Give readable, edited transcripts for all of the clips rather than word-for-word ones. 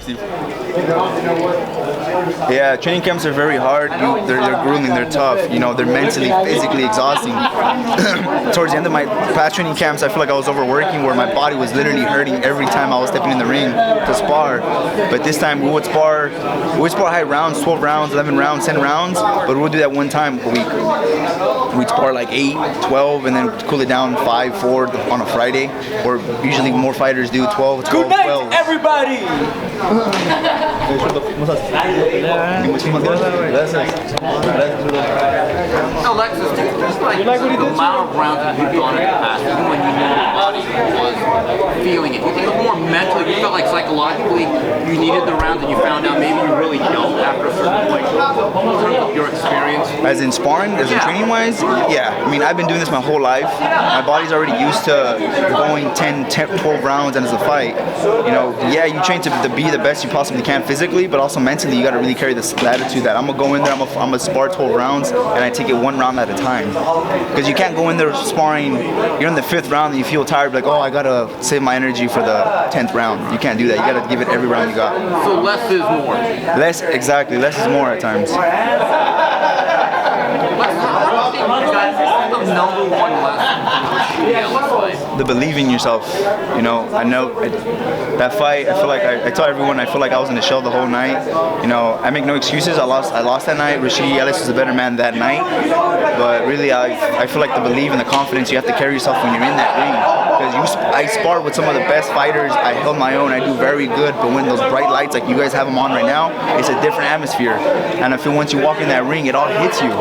Steve. Yeah, training camps are very hard. They're grueling, they're tough. You know, they're mentally, physically exhausting. Towards the end of my past training camps, I feel like I was overworking, where my body was literally hurting every time I was stepping in the ring to spar. But this time we would spar high rounds, 12 rounds, 11 rounds, 10 rounds, but we'll do that one time a week. We'd spar like 8, 12, and then cool it down 5, 4 on a Friday, or usually more fighters do 12, 12, Good night, 12. everybody! Alexis, just like the amount of rounds that you've gone in the past, even when you knew your body was feeling it, you think it was more mental, you felt like psychologically you needed the rounds and you found out maybe you really don't after a certain point, in terms of your experience? As in sparring, as in training wise, yeah. I mean, I've been doing this my whole life. My body's already used to going 10, 12 rounds and it's a fight. You know, yeah, you train to be the best you possibly can physically, but also mentally, you got to really carry this attitude that I'm gonna go in there, I'm gonna spar 12 rounds, and I take it one round at a time. Because you can't go in there sparring, you're in the 5th round and you feel tired, like, oh, I gotta save my energy for the 10th round. You can't do that. You gotta give it every round you got. So less is more. Less, exactly. Less is more at times. The number one lesson the believe in yourself. You know, I know that fight, I feel like I tell everyone I feel like I was in the shell the whole night. You know, I make no excuses. I lost that night. Alexis was a better man that night. But really, I feel like the belief and the confidence you have to carry yourself when you're in that ring. Because I sparred with some of the best fighters. I held my own. I do very good. But when those bright lights, like you guys have them on right now, it's a different atmosphere. And I feel once you walk in that ring, it all hits you.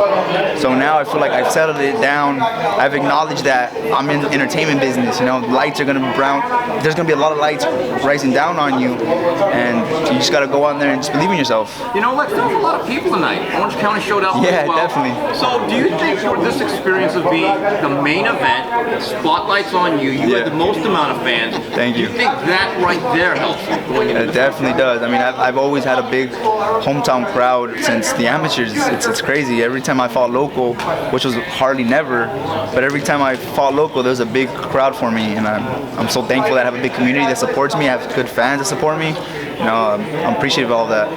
So now I feel like I've settled it down. I've acknowledged that I'm in the entertainment business. You know, lights are gonna be brown. There's gonna be a lot of lights rising down on you, and you just gotta go out there and just believe in yourself. You know, Lex, there was a lot of people tonight. Orange County showed out yeah, as well. Definitely. So do you think for this experience of being the main event, spotlights on you, you had the most amount of fans. Thank you. Do you think that right there helps going into It definitely does. I mean, I've always had a big hometown crowd since the amateurs. It's crazy. Every time I fought local, which was hardly never, but every time I fought local, there's a big crowd for me, and I'm so thankful that I have a big community that supports me. I have good fans that support me. You know, I'm appreciative of all that.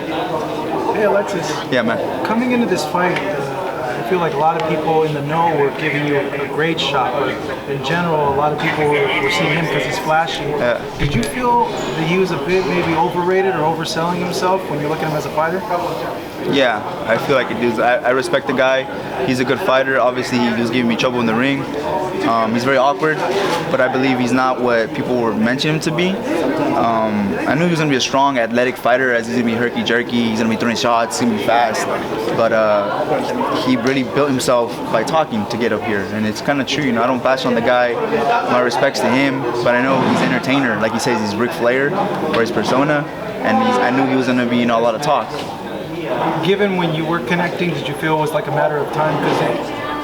Hey Alexis. Yeah, man. Coming into this fight, I feel like a lot of people in the know were giving you a great shot, but in general, a lot of people were seeing him because he's flashy. Yeah. Did you feel that he was a bit maybe overrated or overselling himself when you look at him as a fighter? Yeah, I feel like it is. I respect the guy. He's a good fighter. Obviously, he was giving me trouble in the ring. He's very awkward, but I believe he's not what people were mentioning him to be. I knew he was going to be a strong, athletic fighter, as he's going to be herky-jerky, he's going to be throwing shots, he's going to be fast. But he really built himself by talking to get up here, and it's kind of true. You know, I don't bash on the guy. My respects to him, but I know he's an entertainer. Like he says, he's Ric Flair, or his persona, and I knew he was going to be, you know, a lot of talk. Given when you were connecting, did you feel it was like a matter of time? Because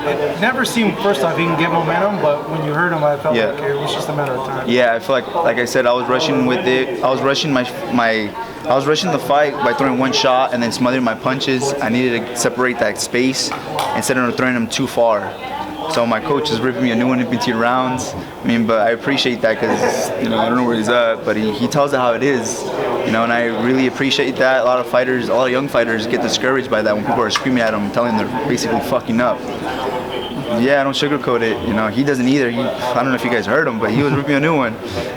it never seemed, first off, he can get momentum, but when you heard him, I felt like it was just a matter of time. Yeah, I feel like I said, I was rushing with it. I was rushing I was rushing the fight by throwing one shot and then smothering my punches. I needed to separate that space instead of throwing them too far. So my coach is ripping me a new one in between rounds. I mean, but I appreciate that because, you know, I don't know where he's at, but he tells it how it is. You know, and I really appreciate that. A lot of young fighters get discouraged by that when people are screaming at them, telling them they're basically fucking up. Yeah, I don't sugarcoat it. You know, he doesn't either. I don't know if you guys heard him, but he was ripping a new one.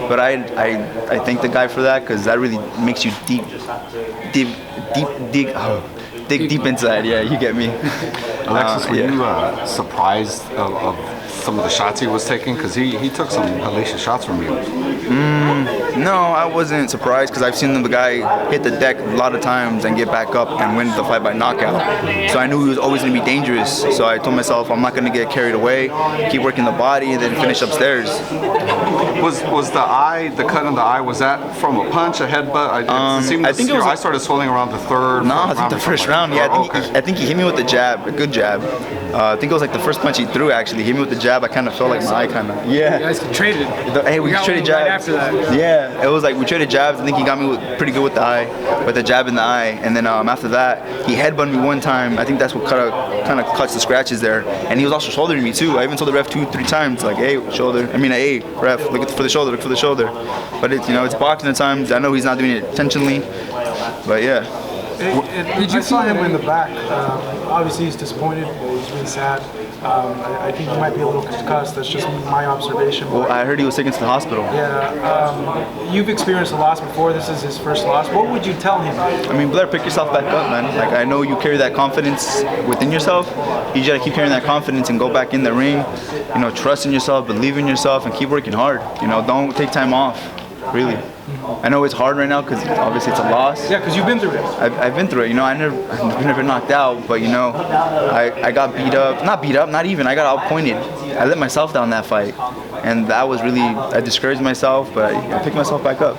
But I thank the guy for that because that really makes you dig deep inside. Yeah, you get me. Alexis, were you surprised of some of the shots he was taking? Because he took some hellacious shots from you. No, I wasn't surprised because I've seen the guy hit the deck a lot of times and get back up and win the fight by knockout. So I knew he was always going to be dangerous. So I told myself I'm not going to get carried away, keep working the body, and then finish upstairs. Was the cut in the eye, was that from a punch, a headbutt? I think it was. I started swelling around the third. No, I think the first round. Yeah, I think he hit me with the jab, a good jab. I think it was like the first punch he threw. Actually, he hit me with the jab. jab, I kind of felt like my eye kind of. Yeah. You guys traded. Hey, we got traded one right jabs. after that. Yeah, it was like we traded jabs. I think he got me pretty good with the eye, with the jab in the eye. And then after that, he headbutted me one time. I think that's what kind of cuts the scratches there. And he was also shouldering me too. I even told the ref 2-3 times, like, hey, shoulder. I mean, hey, ref, look for the shoulder, look for the shoulder. But it's, you know, it's boxing at times. I know he's not doing it intentionally, but yeah. Did you saw him in the back? Obviously, he's disappointed. He's really sad. I think he might be a little concussed. That's just my observation. Well, I heard he was taken to the hospital. Yeah. You've experienced a loss before. This is his first loss. What would you tell him? I mean, Blair, pick yourself back up, man. Like, I know you carry that confidence within yourself. You just gotta keep carrying that confidence and go back in the ring. You know, trust in yourself, believe in yourself, and keep working hard. You know, don't take time off. Really. I know it's hard right now because obviously it's a loss. Yeah, because you've been through it. I've been through it. You know, I've never knocked out, but you know, I got beat up. Not beat up, not even. I got outpointed. I let myself down that fight, and that was really, I discouraged myself, but I picked myself back up.